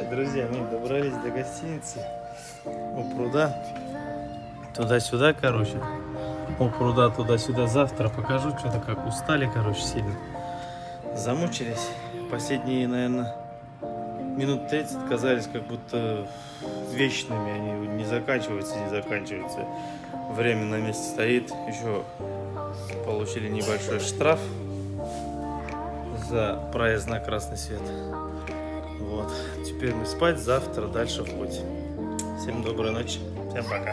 Друзья, мы добрались до гостиницы у пруда. Туда-сюда, короче. У пруда туда-сюда. Завтра покажу, что-то как устали, короче, сильно. Замучились. Последние, наверное, минут 30 казались как будто вечными. Они не заканчиваются, не заканчиваются. Время на месте стоит. Еще получили небольшой штраф за проезд на красный свет. Вот. Теперь мы спать, завтра дальше в путь. Всем доброй ночи. Всем пока.